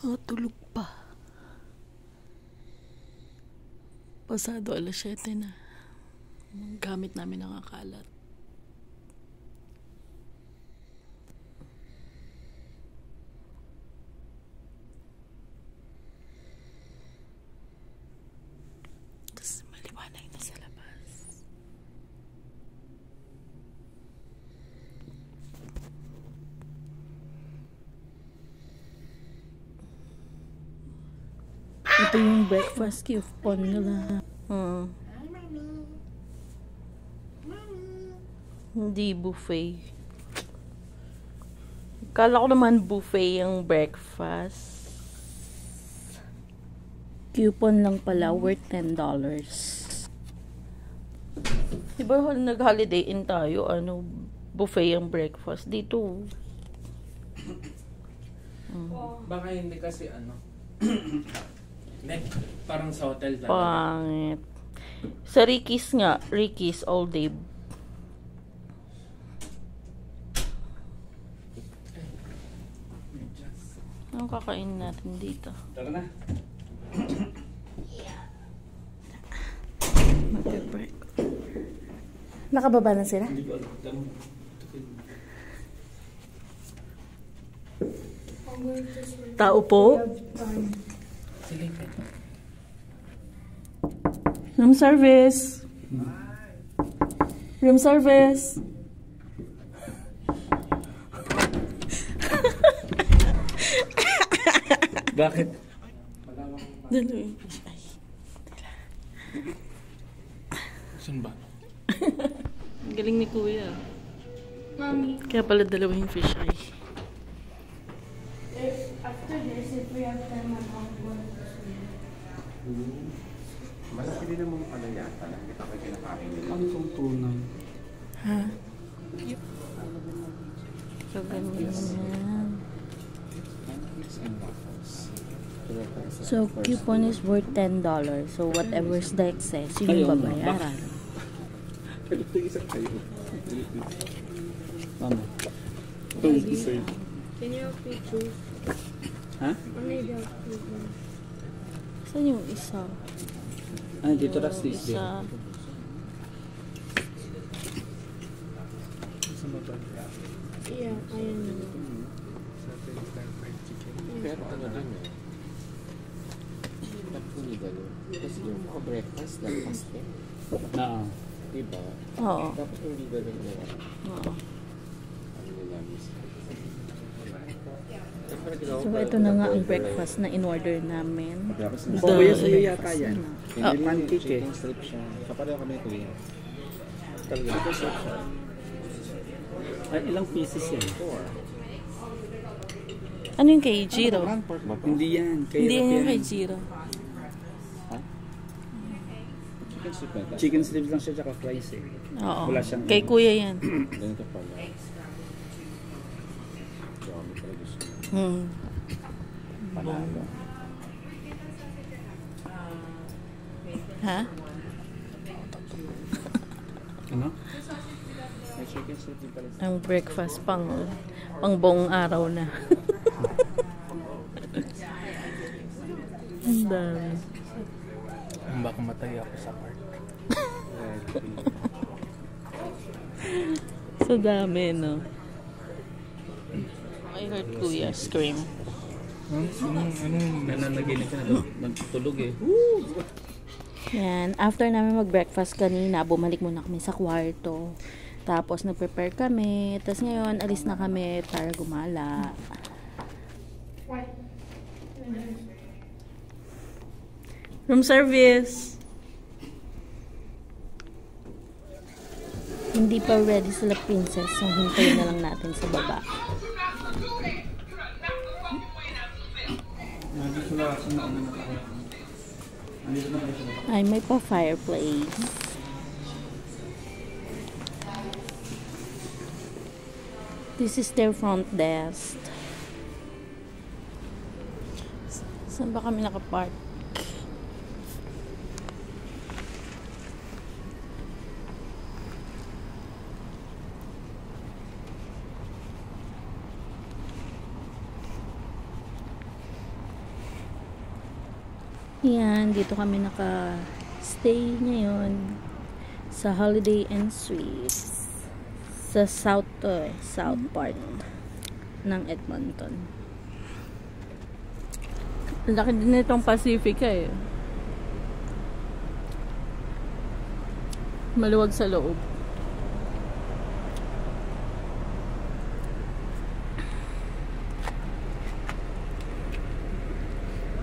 Oh, tulog pa. Pasado alas 7 na. Ang gamit namin nakakalat. Tapos maliwanag na sa labas. Ito yung breakfast coupon nila. Hindi buffet. Kala ko naman buffet yung breakfast. Coupon lang pala, worth $10. Diba nag-holiday in tayo, buffet yung breakfast. Dito. Baka hindi kasi parang sa hotel talaga. Pangit. Sa Ricky's nga, Ricky's all day. Anong kakain natin dito? Tara na. Mag-break. Nakababa na sila? Hindi ko alam. Tao po? Sige. Room service. Room service. Bakit? Dalawa. Saan ba? Galing ni Kuya. Mami. Kaya pala dalawa yung fish eye. After this, if we have time, I'm going to swim. Malaki din naman pala yata. Nakita ko kinakain nila. Ano itong tunay? Ha? So, ganyan. So, coupon is worth $10. So, whatever's the excess, yun yung babayaran. Pero ito isa kayo. Mama. Can you help me choose? Ha? I need help choose. Saan yung isa? Dito ras this day. Isa. Yeah, ayan na. Pero ano lang eh. Hindi gano'n. Kasi yung mga breakfast lang paste. Oo. Diba? Oo. Dapat hindi gano'n na. Oo. Ano nila miss. So, ito na nga ang breakfast na in-order namin. Kuya sa'yo yata yan. Pancake eh. Chicken strip siya. Kapareho kami kuya. Talaga strip siya. Ay, ilang pieces yan? 4. Ano yung kay Jiro? Hindi yan. Hindi yung kay Jiro. Chicken strip na. Chicken strips lang siya tsaka fries eh. Oo. Wala siyang Kay Kuya yan. Ganito pala. Dami pala gusto. Panalo. Ha? Ano? May chicken strip din pala. Ang breakfast pang buong araw na. Ang dami. Baka matay ako sa park. So dami, no? I heard Kuya scream. Nananaginip ka na nagtutulog eh. Yan. After namin mag-breakfast kanina, bumalik muna kami sa kwarto. Tapos nag-prepare kami. Tapos ngayon, alis na kami para gumala. Room service. Hindi pa ready sila princess. So, hintayin na lang natin sa baba. Ay, may pa fireplace. This is their front desk. Saan ba kami nakapark? Yan, dito kami naka-stay ngayon sa Holiday Inn Suites sa south part ng Edmonton. Laki din itong Pacifica eh. Maluwag sa loob.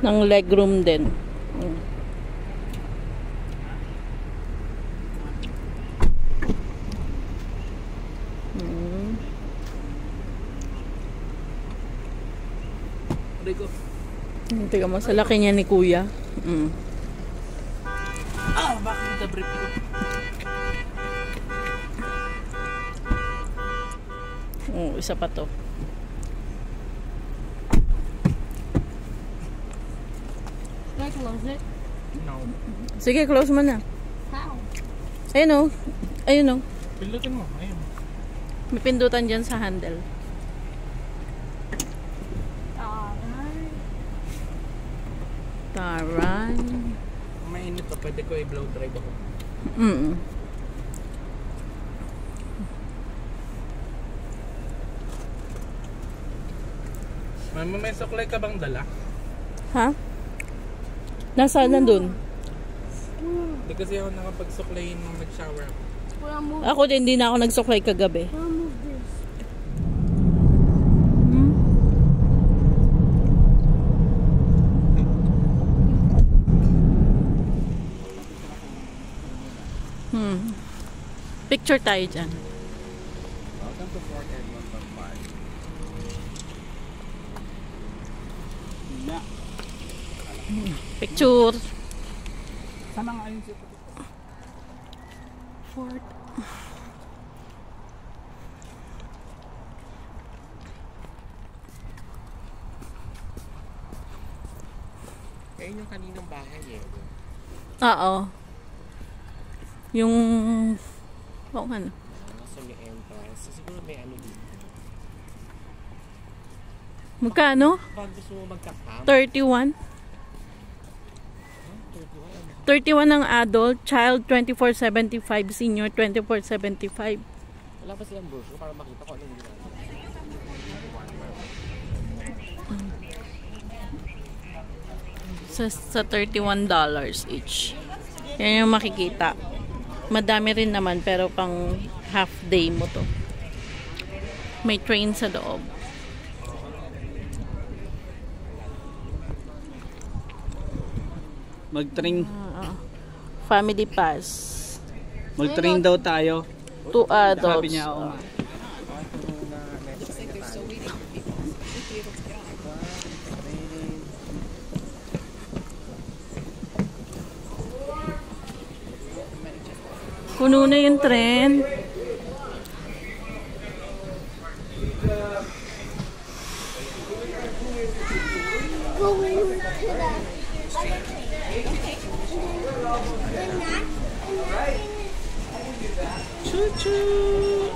Ng legroom din. Rico. Tingnan mo sa laki niya ni Kuya. Bakit kita brief ko? Isa pa to. Can I close it? No. Sige, close mo na. How? Ayun o. Ayun o. Pindutin mo. Ayun. May pindutan dyan sa handle. Alright. Taray. Mainit pa. Pwede ko i-blow dry ako. May suklay ka bang dala? Ha? Nandun? Hindi kasi ako nakapagsuklay nung nag-shower ako. Well, move. Ako din, hindi na ako nagsuklay kagabi. I'll move this. Picture tayo dyan. Welcome to Fort Edmonton Park. Picture. Sana nga ayun siya. Fort. Ayun yung kaninang bahay eh. Oo. Yung... Oo nga no. Nasa may entrance. Siguro may ano dito. Magkano? Pag gusto mo magka-camp, 31? 31 ang adult, child 24.75, senior 24.75. wala pa silang brochure para makita ko anong ginagawa. Sa $31 each. Yan yung makikita. Madami rin naman pero pang half day mo to. May train sa loob. Mag-train. Family pass. Mag-train daw tayo. 2 adults. Sabi niya ako. Puno na yung tren. Going to the Choo-choo!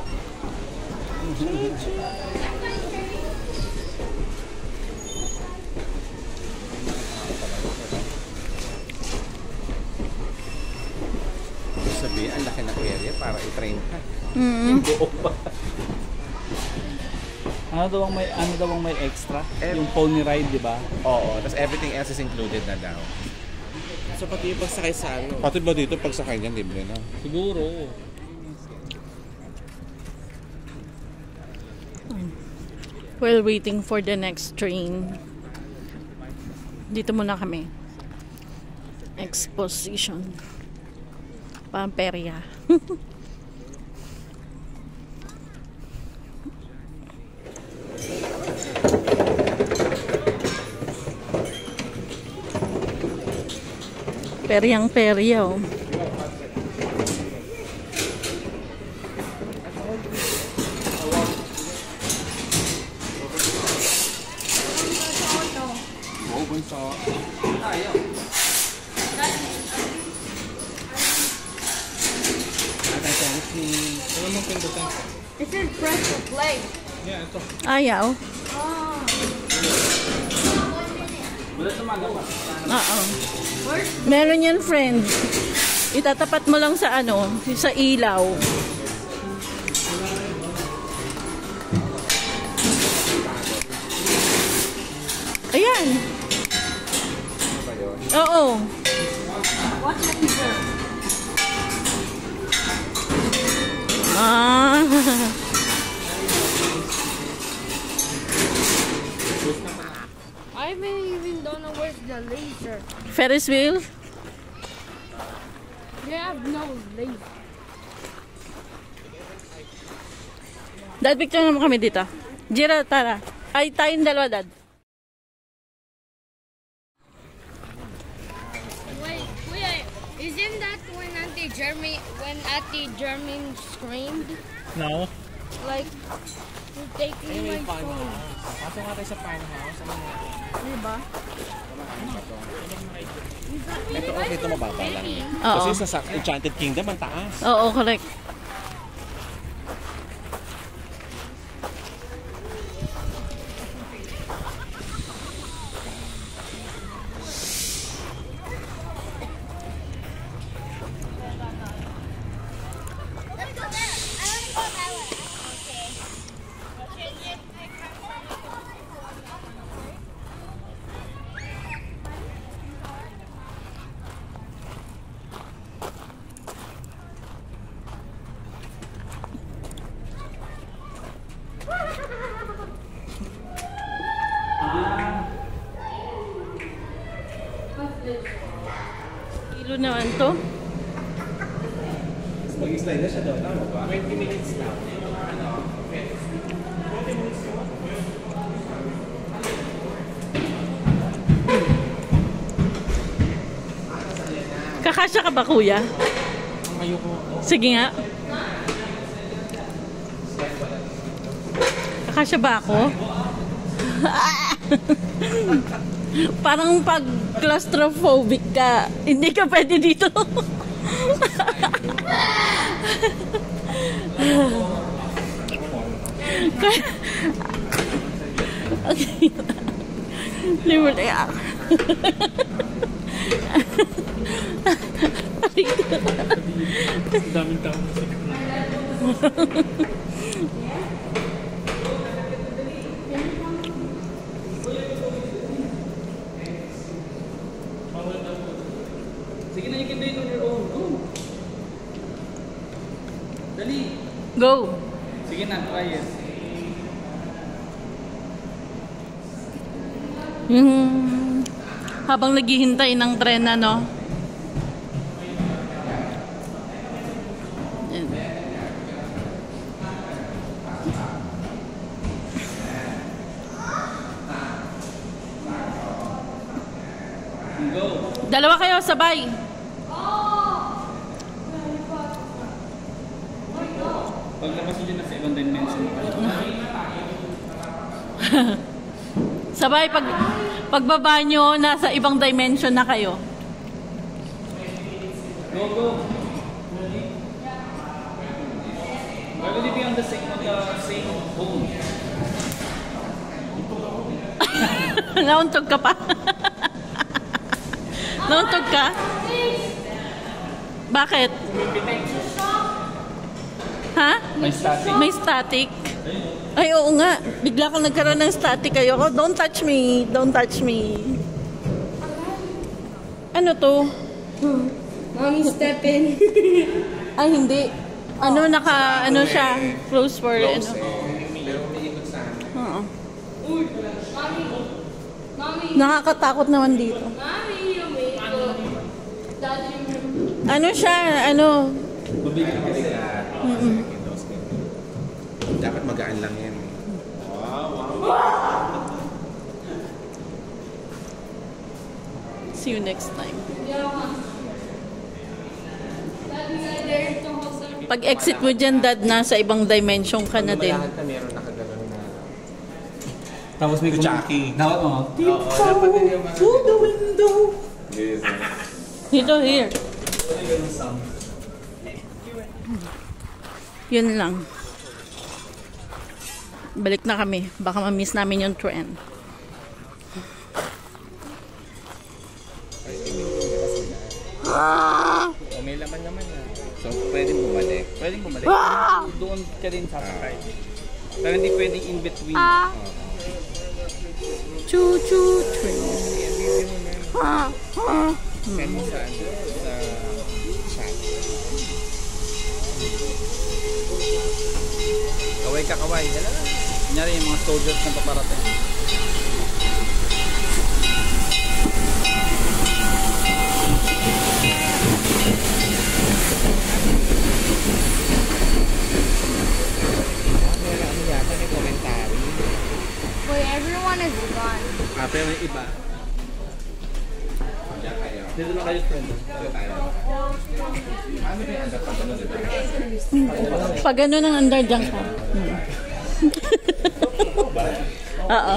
Sabi, ang laki ng area para i-train ka. Buo pa. Ano daw ang may extra? Yung pony ride, di ba? Oo, tapos everything else is included na daw. So pati yung pagsakay sa ano? Pati ba dito pagsakay niyan libre na? Siguro. While waiting for the next train, dito muna kami. Exposition. Pamperya. Peryang-perya oh. It says press to play. Yeah, ito. Ayaw. Oh. Oo. Meron yan, friend. Itatapat mo lang sa ano, sa ilaw. Ayan. Oo. What's the picture? Ah. I even don't know where's the laser. Ferris wheel? They have no laser. Dad, picture naman kami dito. Jira, tara. Ay, tayong dalawa, Dad. Wait, isn't that when Auntie Jermaine screamed? No. Like, you're taking my phone. Pasok nga tayo sa farmhouse. Ano mo? Diba? Ito mababa lang. Oo. Kasi sa Enchanted Kingdom, ang taas. Oo, correct. Kilo naman to. Mag-slide na siya doon. Tama ba? 20 minutes lang. Kakasya ka ba, kuya? Ayoko. Sige nga. Kakasya ba ako? Parang pag claustrophobic ka, hindi ka pwede dito. Okay. Limulay ako. Daming tao. Sige na, you can do it on your own. Go. Dali. Go. Sige na, try it. Habang naghihintay ng tren, ano? Yan. Go. Dalawa kayo, sabay. Paglabas nyo dyan na sa ibang dimension. Sabay, pagbaba nyo, nasa ibang dimension na kayo. Go, go. Why will you be on the same home? Nauntog ka pa. Nauntog ka? Bakit? Ha? May static. May static? Ay, oo nga. Bigla kang nagkaroon ng static. Ayoko. Don't touch me. Don't touch me. Ano to? Mommy, step in. Ay, hindi. Ano, ano siya? Close for, ano. Pero umiikot sa amin. Oo. Mommy, Nakakatakot naman dito. Mommy, you make Daddy, Ano siya? Ano? Mabigat kasi. Dapat magaan lang yan. See you next time. Pag exit mo dyan, Dad, nasa ibang dimension ka na din. Malakad ka, meron nakaganon na. Tapos may Jackie. Dapat mo. Through the window. Dito, here. Yun lang. Balik na kami. Baka ma-miss namin yung trend. O may laman naman yan. So, pwedeng bumalik. Pwedeng bumalik. Doon ka din sasakay. Pero hindi pwedeng in between. Choo-choo train. Send mo sa chat. Kaway ka kaway. Kunyari yung mga soldiers na paparating. Ano yata may commentary. Boy, everyone is gone. Pero yung iba. Dito na kayo friend. Pag gano'n ang under dyan ka. Oo.